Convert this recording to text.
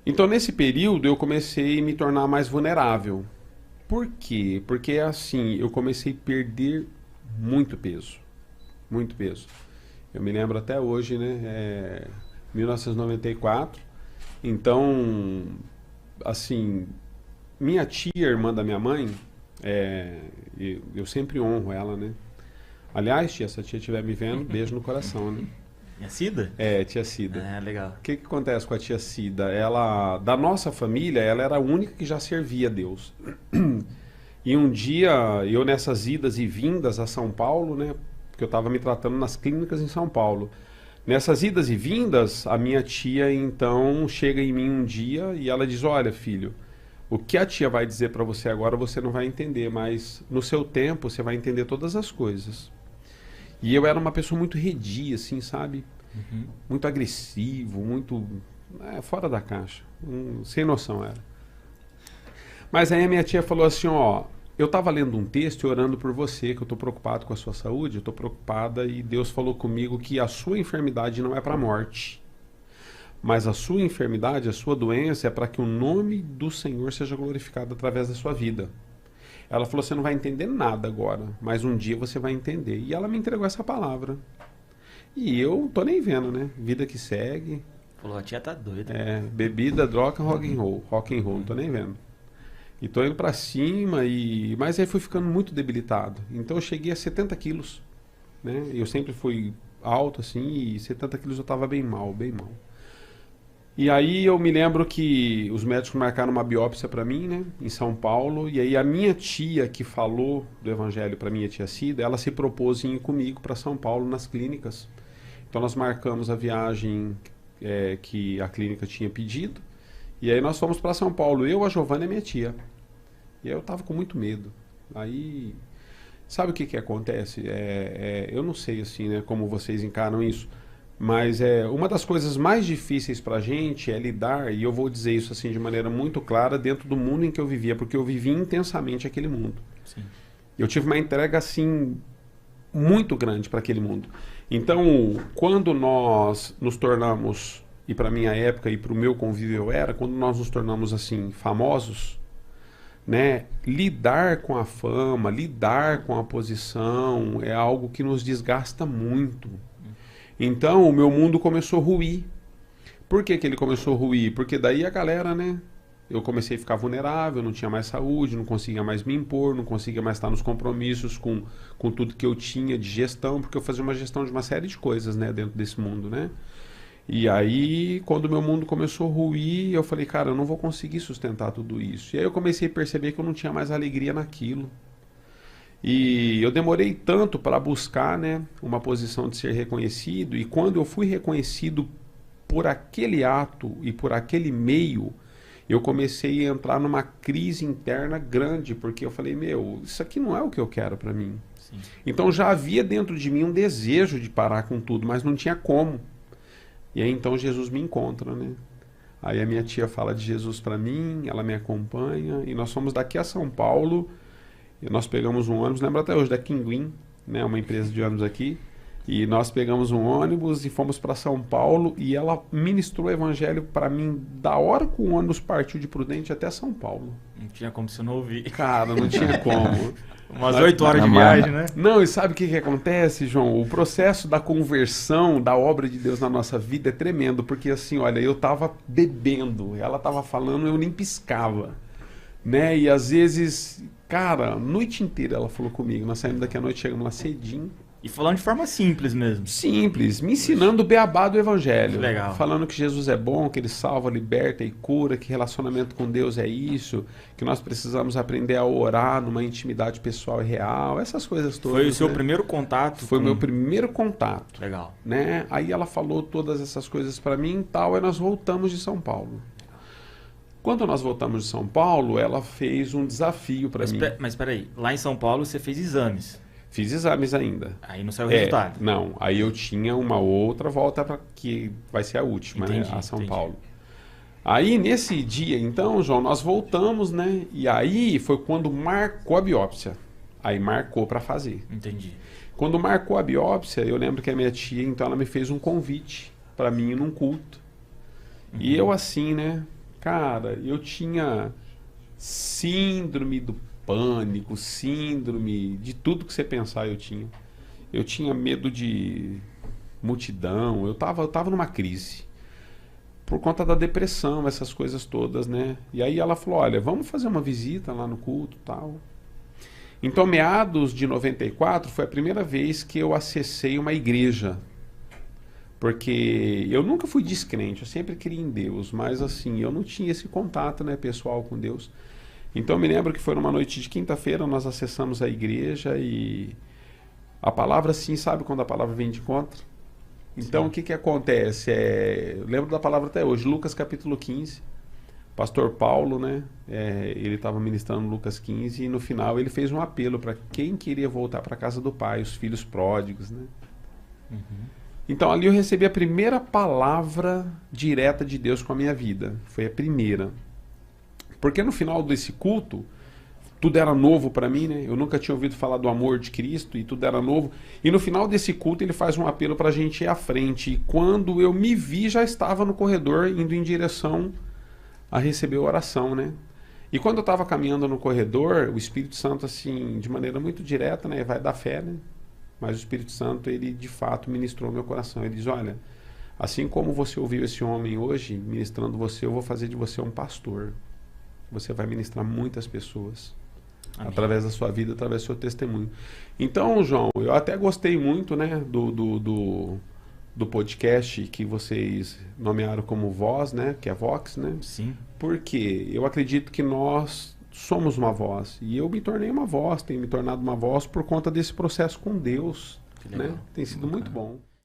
Então, nesse período, eu comecei a me tornar mais vulnerável. Por quê? Porque, assim, eu comecei a perder muito peso. Muito peso. Eu me lembro até hoje, né? 1994. Então, assim, minha tia, irmã da minha mãe, eu sempre honro ela, né? Aliás, tia, se a tia estiver me vendo, beijo no coração, né? E a Cida? Tia Cida. É, legal. O que acontece com a tia Cida? Ela, da nossa família, ela era a única que já servia a Deus. E um dia, eu nessas idas e vindas a São Paulo, né? Porque eu estava me tratando nas clínicas em São Paulo. Nessas idas e vindas, a minha tia então chega em mim um dia e ela diz: Olha, filho, o que a tia vai dizer para você agora você não vai entender, mas no seu tempo você vai entender todas as coisas. E eu era uma pessoa muito redia, assim, sabe? Uhum. Muito agressivo, muito fora da caixa, sem noção era. Mas aí a minha tia falou assim, ó, eu estava lendo um texto e orando por você, que eu estou preocupado com a sua saúde, eu estou preocupada e Deus falou comigo que a sua enfermidade não é para a morte, mas a sua enfermidade, a sua doença é para que o nome do Senhor seja glorificado através da sua vida. Ela falou, você não vai entender nada agora, mas um dia você vai entender. E ela me entregou essa palavra. E eu tô nem vendo, né? Vida que segue. Falou, a tia tá doida. Bebida, droga, rock and roll. Rock and roll, não tô nem vendo. E tô indo pra cima, mas aí fui ficando muito debilitado. Então eu cheguei a 70 quilos, né? Eu sempre fui alto, assim, e 70 quilos eu tava bem mal, bem mal. E aí eu me lembro que os médicos marcaram uma biópsia para mim, né, em São Paulo, e aí a minha tia que falou do evangelho para minha tia Cida, ela se propôs em ir comigo para São Paulo nas clínicas. Então nós marcamos a viagem que a clínica tinha pedido, e aí nós fomos para São Paulo, eu, a Giovana e a minha tia. E aí eu tava com muito medo. Aí, sabe o que que acontece? Eu não sei assim, né, como vocês encaram isso. Mas uma das coisas mais difíceis para a gente é lidar, e eu vou dizer isso assim de maneira muito clara, dentro do mundo em que eu vivia, porque eu vivi intensamente aquele mundo. Sim. Eu tive uma entrega assim muito grande para aquele mundo. Então, quando nós nos tornamos, e para minha época e para o meu convívio quando nós nos tornamos assim famosos, né, lidar com a fama, lidar com a posição é algo que nos desgasta muito. Então o meu mundo começou a ruir. Por que que ele começou a ruir? Porque daí a galera, né? Eu comecei a ficar vulnerável, não tinha mais saúde, não conseguia mais me impor, não conseguia mais estar nos compromissos com tudo que eu tinha de gestão, porque eu fazia uma gestão de uma série de coisas, né, dentro desse mundo, né? E aí, quando o meu mundo começou a ruir, eu falei, cara, eu não vou conseguir sustentar tudo isso. E aí eu comecei a perceber que eu não tinha mais alegria naquilo. E eu demorei tanto para buscar, né, uma posição de ser reconhecido, e quando eu fui reconhecido por aquele ato e por aquele meio, eu comecei a entrar numa crise interna grande, porque eu falei, meu, isso aqui não é o que eu quero para mim. Sim. Então já havia dentro de mim um desejo de parar com tudo, mas não tinha como. E aí então Jesus me encontra, né? Aí a minha tia fala de Jesus para mim, ela me acompanha, e nós fomos daqui a São Paulo. E nós pegamos um ônibus, lembro até hoje, da Kinguin, né, uma empresa de ônibus aqui. E nós pegamos um ônibus e fomos para São Paulo. E ela ministrou o evangelho para mim da hora que o ônibus partiu de Prudente até São Paulo. Não tinha como você não ouvir. Cara, não tinha como. Umas 8 horas de viagem, né? Não, e sabe o que que acontece, João? O processo da conversão da obra de Deus na nossa vida é tremendo. Porque assim, olha, eu tava bebendo, ela tava falando, eu nem piscava. Né? E às vezes, cara, a noite inteira ela falou comigo. Nós saímos daqui à noite, chegamos lá cedinho. E falando de forma simples mesmo. Simples, me ensinando o beabá do evangelho. Legal. Falando que Jesus é bom, que ele salva, liberta e cura, que relacionamento com Deus é isso, que nós precisamos aprender a orar numa intimidade pessoal e real, essas coisas todas. Foi o seu né? primeiro contato? Foi o meu primeiro contato. Legal. Né? Aí ela falou todas essas coisas para mim e tal, aí nós voltamos de São Paulo. Quando nós voltamos de São Paulo, ela fez um desafio para mim. Mas peraí, lá em São Paulo você fez exames. Fiz exames ainda. Aí não saiu o resultado. Não, aí eu tinha uma outra volta para que vai ser a última, Entendi, né, a São entendi. Paulo. Aí nesse dia, então, João, nós voltamos, né? E aí foi quando marcou a biópsia. Aí marcou para fazer. Entendi. Quando marcou a biópsia, eu lembro que a minha tia, então, ela me fez um convite para mim ir num culto. E eu assim, né? Cara, eu tinha síndrome do pânico, síndrome de tudo que você pensar eu tinha. Eu tinha medo de multidão, eu tava numa crise. Por conta da depressão, essas coisas todas, né? E aí ela falou, olha, vamos fazer uma visita lá no culto e tal. Então, meados de 94, foi a primeira vez que eu acessei uma igreja. Porque eu nunca fui descrente, eu sempre criei em Deus, mas assim, eu não tinha esse contato, né, pessoal com Deus. Então, eu me lembro que foi numa noite de quinta-feira, nós acessamos a igreja e a palavra, assim, sabe quando a palavra vem de encontro? Então, sim. O que que acontece? Eu lembro da palavra até hoje, Lucas capítulo 15, pastor Paulo, né, ele estava ministrando Lucas 15 e no final ele fez um apelo para quem queria voltar para a casa do pai, os filhos pródigos, né? Uhum. Então, ali eu recebi a primeira palavra direta de Deus com a minha vida. Foi a primeira. Porque no final desse culto, tudo era novo para mim, né? Eu nunca tinha ouvido falar do amor de Cristo e tudo era novo. E no final desse culto, ele faz um apelo para a gente ir à frente. E quando eu me vi, já estava no corredor, indo em direção a receber a oração, né? E quando eu estava caminhando no corredor, o Espírito Santo, assim, de maneira muito direta, né? Vai dar fé, né? Mas o Espírito Santo, ele de fato ministrou meu coração. Ele diz, olha, assim como você ouviu esse homem hoje, ministrando você, eu vou fazer de você um pastor. Você vai ministrar muitas pessoas. Amém. Através da sua vida, através do seu testemunho. Então, João, eu até gostei muito, né, do podcast que vocês nomearam como Voz, né, que é Vox, né? Sim. Porque eu acredito que nós somos uma voz. E eu me tornei uma voz, tenho me tornado uma voz por conta desse processo com Deus. Né? Tem sido muito bom.